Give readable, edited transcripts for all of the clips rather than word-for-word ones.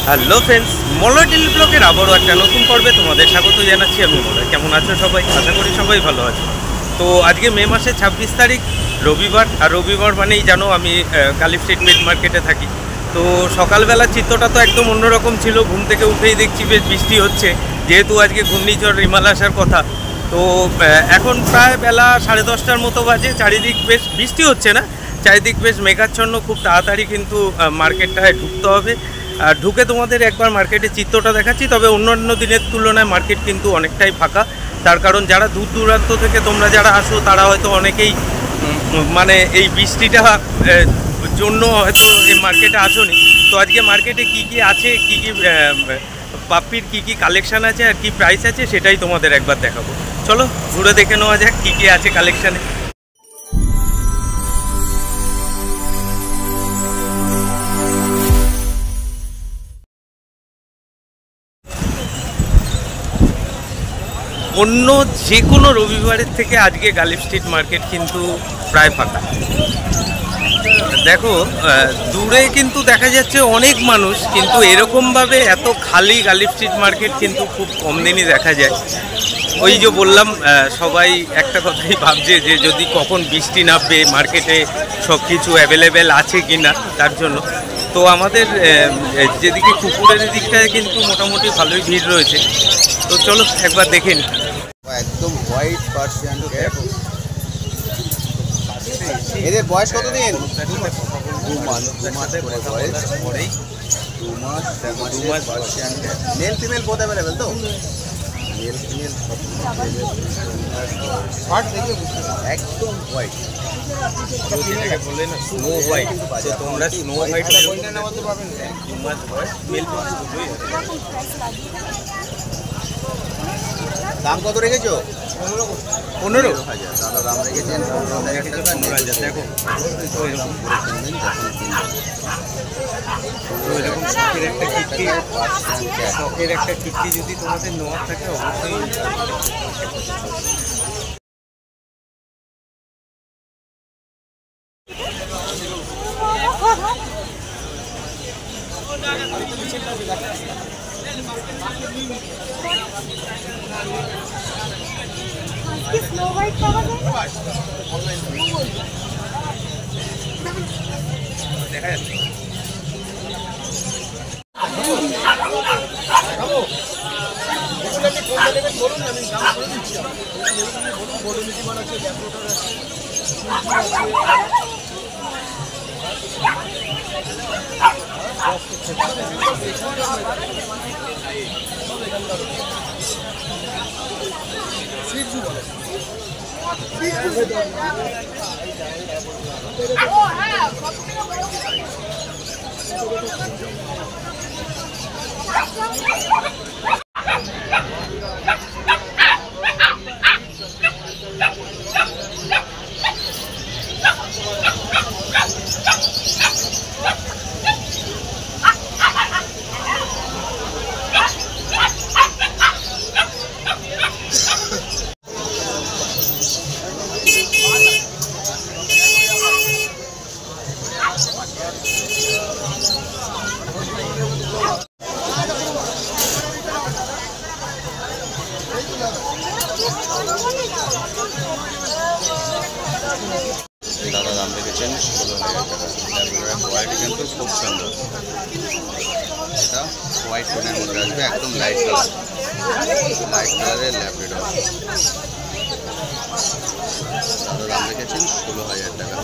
Hello friends, Malay daily ব্লগের আবারও একটা নতুন পর্বে তোমাদের স্বাগত জানাচ্ছি। আমি মলয়। কেমন আছো সবাই? আশা করি সবাই ভালো আছে। তো আজকে মে মাসের 26 তারিখ, রবিবার। আর রবিবার মানেই জানো আমি কালী স্ট্রিট মিট মার্কেটে থাকি। তো সকালবেলার চিত্রটা তো একদম অন্যরকম ছিল। ঘুম থেকে উঠেই দেখছি বেশ বৃষ্টি হচ্ছে, যেহেতু আজকে ঘূর্ণিঝড় রিমাল আসার কথা। তো এখন প্রায় বেলা 10:30টার মতো বাজে। চারিদিক বেশ বৃষ্টি হচ্ছে না, চারিদিক বেশ মেঘাচ্ছন্ন। খুব তাড়াতাড়ি কিন্তু মার্কেটটায় ঢুকতে হবে। আর ঢুকে তোমাদের একবার মার্কেটের চিত্রটা দেখাচ্ছি। তবে অন্যান্য দিনের তুলনায় মার্কেট কিন্তু অনেকটাই ফাঁকা। তার কারণ যারা দূর দূরান্ত থেকে তোমরা যারা আসো তারা হয়তো অনেকেই মানে এই বৃষ্টিটা জন্য হয়তো এই মার্কেটে আসোনি। তো আজকে মার্কেটে কি কি আছে, কি কি পাপ্পির কি কি কালেকশান আছে আর কি প্রাইস আছে সেটাই তোমাদের একবার দেখাবো। চলো ঘুরে দেখে নেওয়া যাক কী কী আছে কালেকশানে। অন্য যে কোনো রবিবারের থেকে আজকে গালিব স্ট্রিট মার্কেট কিন্তু প্রায় ফাঁকা। দেখো দূরে কিন্তু দেখা যাচ্ছে অনেক মানুষ, কিন্তু এরকমভাবে এত খালি গালিব স্ট্রিট মার্কেট কিন্তু খুব কম দিনই দেখা যায়। ওই যে বললাম, সবাই একটা কথাই ভাবছে যে যদি কখন বৃষ্টি নামবে, মার্কেটে সব কিছু অ্যাভেলেবেল আছে কি না তার জন্য। তো আমাদের যেদিকে কুকুরের দিকটায় কিন্তু মোটামুটি ভালোই ভিড় রয়েছে। তো চলো একবার দেখে নিই। একদম হোয়াইট পার্সিয়ান ক্যাট। এদের বয়স কতদিন? 2 মাস বয়স। 2 মাস Persian cat. Male female both available তো? মেল ফিমেল একদম হোয়াইট। বলে না স্নো হোয়াইট, তো তোমরা স্নো হোয়াইট 2 মাস বয়স মেল ফিমেল। দাম কত রেখেছো? 15,000। দাদা দাম রেখেছেন 15,000 টাকা। দেখো এরকম শখের একটা কীর্তি, শখের একটা কীর্তি যদি তোমাদের নেওয়ার থাকে অবশ্যই। স্নো হোয়াইট পাওয়া যায়? দেখা যাচ্ছে দাদা দাম রেখেছেন 16,000 টাকা। কোয়ালিটি কিন্তু খুব সুন্দর। এটা হোয়াইট টোনের মধ্যে আসবে, একদম লাইট কালারের ল্যাব্রাডর। দাদা দাম রেখেছেন 16,000 টাকা।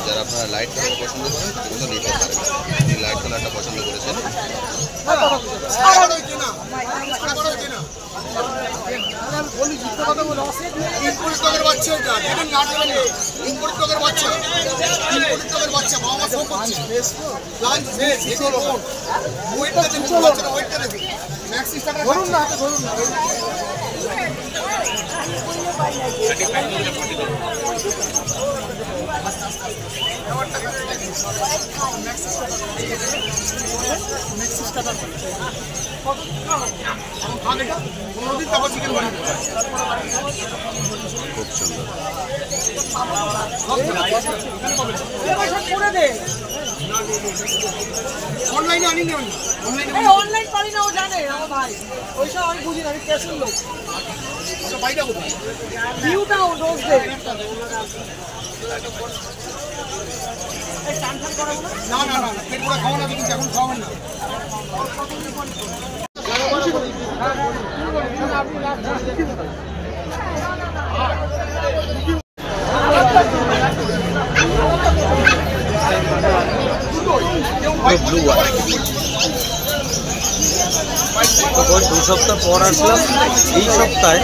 যারা আপনারা লাইট কালার পছন্দ করেন কিন্তু নিতে পারেন। আপনি লাইট কালারটা পছন্দ করেছেন। খুব সুন্দর। অনলাইন পারি না, ও জানে আমার ভাই, ওইসব আমি বুঝি না, আমি ক্যাশের লোক। ভিউটা ও রোজ দেয়। না না না, পেট পুরো খাওয়া না, কিন্তু এখন খাওয়াবেন না। দু সপ্তাহ পর আসলাম। এই সপ্তাহে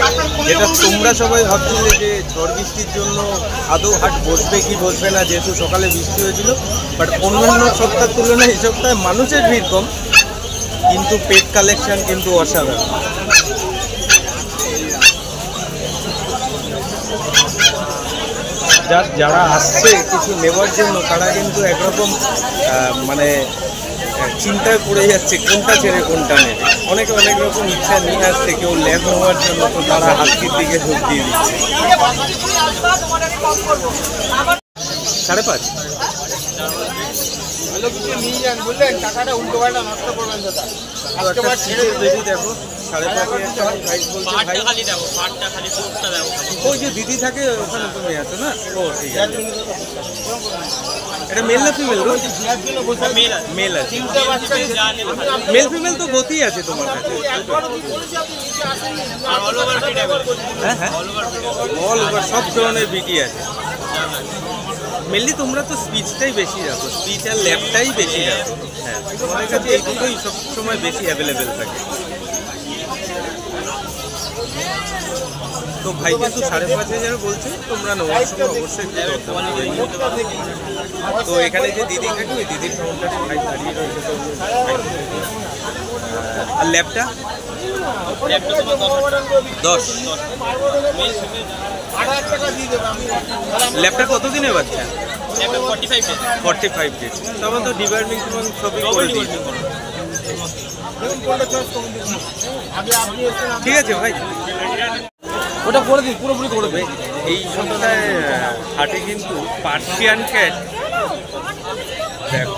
যেটা তোমরা সবাই ভাবছিলে যে ঝড় বৃষ্টির জন্য আদৌ হাট বসবে কি বসবে না, যেহেতু সকালে বৃষ্টি হয়েছিল, বাট অন্যান্য সপ্তাহের তুলনায় এই সপ্তাহে মানুষের ভিড় কম, কিন্তু পেট কালেকশন কিন্তু অসাধারণ। যারা আসছে কিছু নেওয়ার জন্য তারা কিন্তু একরকম মানে চিন্তায় পড়ে যাচ্ছে কোনটা ছেড়ে কোনটা নেবে। অনেকে অনেক রকম ইচ্ছা নিয়ে আসছে, কেউ ল্যাব নেওয়ার জন্য তো তারা হাতির দিকে ঝোঁক দিয়ে দিচ্ছে। 5.5 নিয়ে যান, বুঝলেন, টাকাটা উল্টো পাল্টা নষ্ট করবেন দাদা। দেখো 5.5 ভাই, ওই যে দিদি থাকে ওখানে তুমি আছো না? ও ঠিক আছে। এটা মেল না ফিমেল? মেল আছে। মেল ফিমেল তো গতি আছে তোমার কাছে? হ্যাঁ হ্যাঁ, অল ওভার সব ধরনের বিটি আছে। মেনলি তোমরা তো স্পিচটাই বেশি রাখো, স্পিচ আর ল্যাবটাই বেশি রাখো। হ্যাঁ, তোমাদের কাছে এই দুটোই সব সময় বেশি অ্যাভেলেবেল থাকে। তো ভাই কিন্তু 5,500 বলছে, তোমরা নেওয়ার সময় অবশ্যই। তো এখানে যে দিদি থাকে ওই দিদির কাউন্টারে ভাই দাঁড়িয়ে রয়েছে। আর ল্যাবটা 10। ল্যাবটা কতদিনে বাচ্চা? 45 ডেজ। তখন তো ডিবার্মিং সবই করে দিয়েছে। ঠিক আছে ভাই, ওটা করে দিন, পুরোপুরি করে দিন। এই সপ্তাহে হাটে কিন্তু পার্সিয়ান ক্যাট, দেখো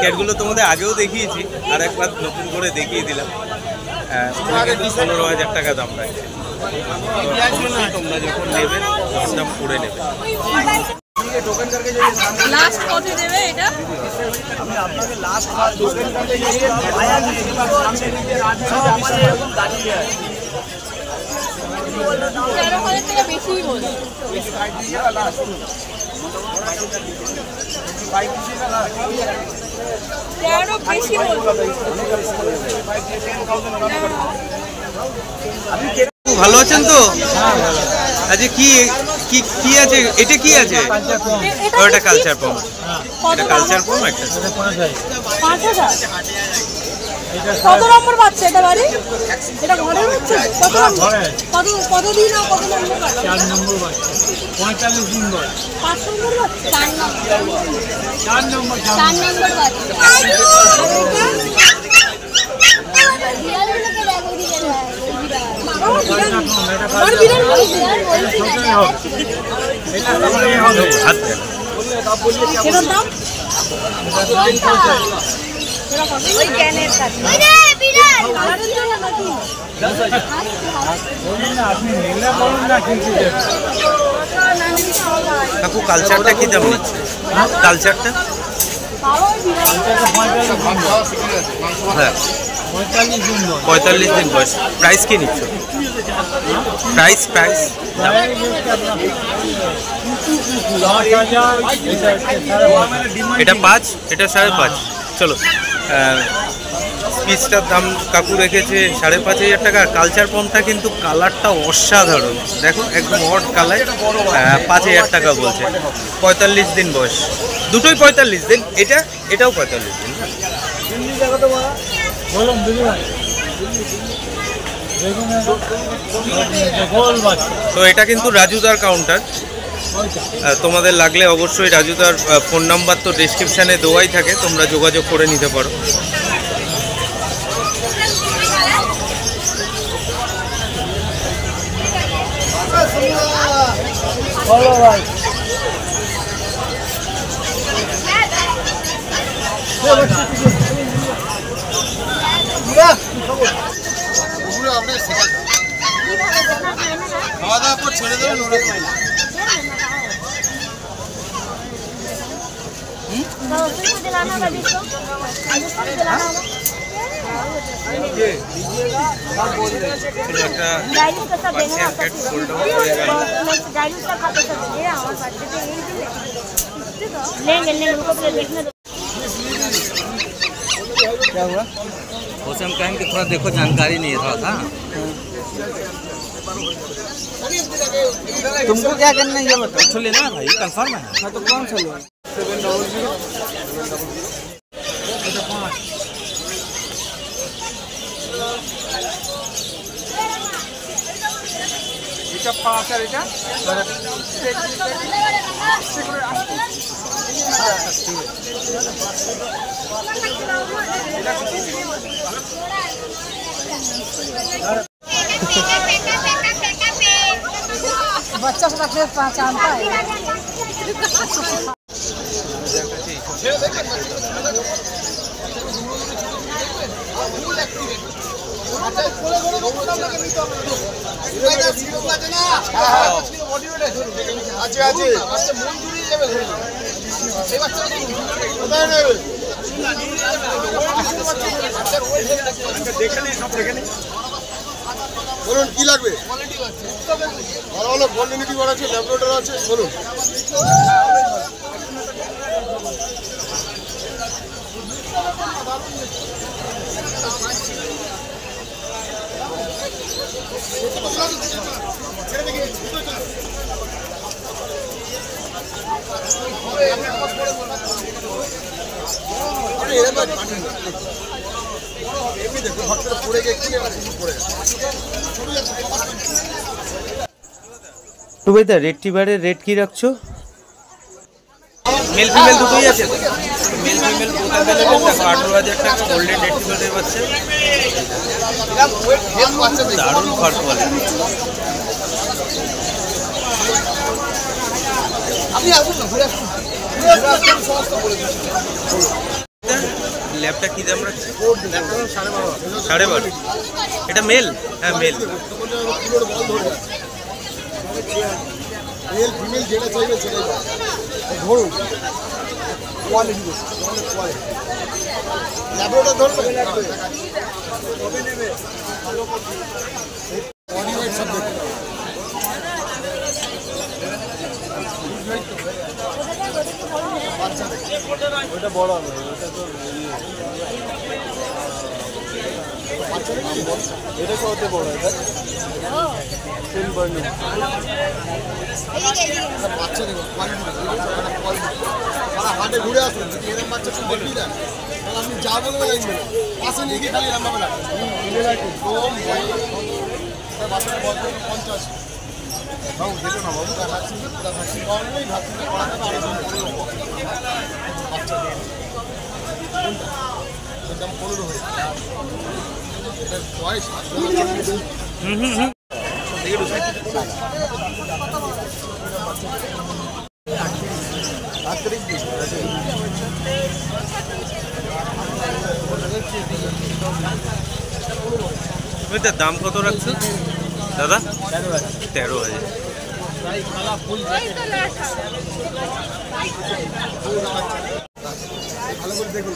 ক্যাটগুলো তোমাদের আগেও দেখিয়েছি, আর একবার নতুন করে দেখিয়ে দিলাম। 15,000 টাকা দাম রাখছে। তোমরা যখন নেবে দাম করে নেবে। লাস্ট কত দেবে এটা? আমি আপনাকে লাস্ট টোকেন কার্ডে গিয়ে আয়া দিচ্ছি, সামনে দিকে রাজনীতি এরকম দাঁড়িয়ে আছে। 13,000 টাকা বেশিই বলে। বেশি ফাইট দিয়ে লাস্ট 13 বেশি বলে। ভালো আছেন তো? আচ্ছা কি কি কি আছে? এটা কি আছে? ওটা কালচার পম। এটা কালচার পম একটা। 5,000। কত নম্বর বাচ্চা এটা বাড়ি? এটা ঘরের বাচ্চা? কত নম্বর? কতদিন আর কত নম্বর বাচ্চা? 4 নম্বর বাচ্চা, 45 দিন বয়স। 5 নম্বর বাচ্চা? 4 নম্বর। 4 নম্বর 4 নম্বর বাচ্চা। কাকু কালচারটা কি দাম নিচ্ছে? কালচারটা হ্যাঁ 45 দিন বয়স। প্রাইস কি নিচ্ছ? প্রাইস এটা 5, এটা 5.5। চলো, পিসটার দাম কাকু রেখেছে 5,500 টাকা। কালচার পমটা কিন্তু কালারটা অসাধারণ, দেখো একদম অড কালার। 5,000 টাকা বলছে। 45 দিন বয়স, দুটোই 45 দিন। এটাও 45 দিন। তো এটা কিন্তু রাজুদার কাউন্টার। তোমাদের লাগলে অবশ্যই রাজুদার ফোন নাম্বার তো ডেসক্রিপশানে দেওয়াই থাকে, তোমরা যোগাযোগ করে নিতে পারো। খাওয়া দাওয়ার পর ছেড়ে দেবেন ওরা क्या हुआ? उसे हम कहेंगे थोड़ा देखो, जानकारी नहीं है थोड़ा सा। तुमको क्या करना है ये बताओ। तो लेना है भाई, कंफर्म है। हाँ तो कौन सा लो? 700 এটা 5 আর এটা बच्चा से रखने पहचानता है। বলুন কি লাগবে? ভালো ভালো কোয়ালিটি করা আছে, ল্যাবরেটরি আছে, বলুন। তো ভাই দা রেড টিবারের রেট কি রাখছো? মেল ফিমেল দুটোই আছে তো? Male female both available. দেখো 18,000 টাকা গোল্ডেন রেড টিবারের বাচ্চা, দারুণ ফার কোয়ালিটি। ল্যাবটা কি দাম রাখছে? 12.5। এটা মেল? হ্যাঁ মেল। মেল ফিমেল যেটা চাইবে সেটাই ধরুন। কোয়ালিটি ল্যাবরেটরি ধরবে, বডি ওয়েট সব দেখবে। ওটা বড় হবে, ওটা তো এটা কত বড়? এটা সেম বার্নিং বাচ্চা দেখো, হাটে ঘুরে আসুন। যদি এরকম বাচ্চা শুনতে দেখবি না, তাহলে আপনি যা বলবেন লাগবে পাশে নিয়ে গিয়ে খালি রান্না বেলা বাচ্চাটা বয়স 50। বাবু দেখো না বাবু, ভ্যাকসিন করানো নেই, ভ্যাকসিনটা করাতে হবে আরো বাচ্চা দাম 15 হয়ে এটার বয়স দাম কত রাখছো দাদা? 13,000। ভালো করে দেখুন।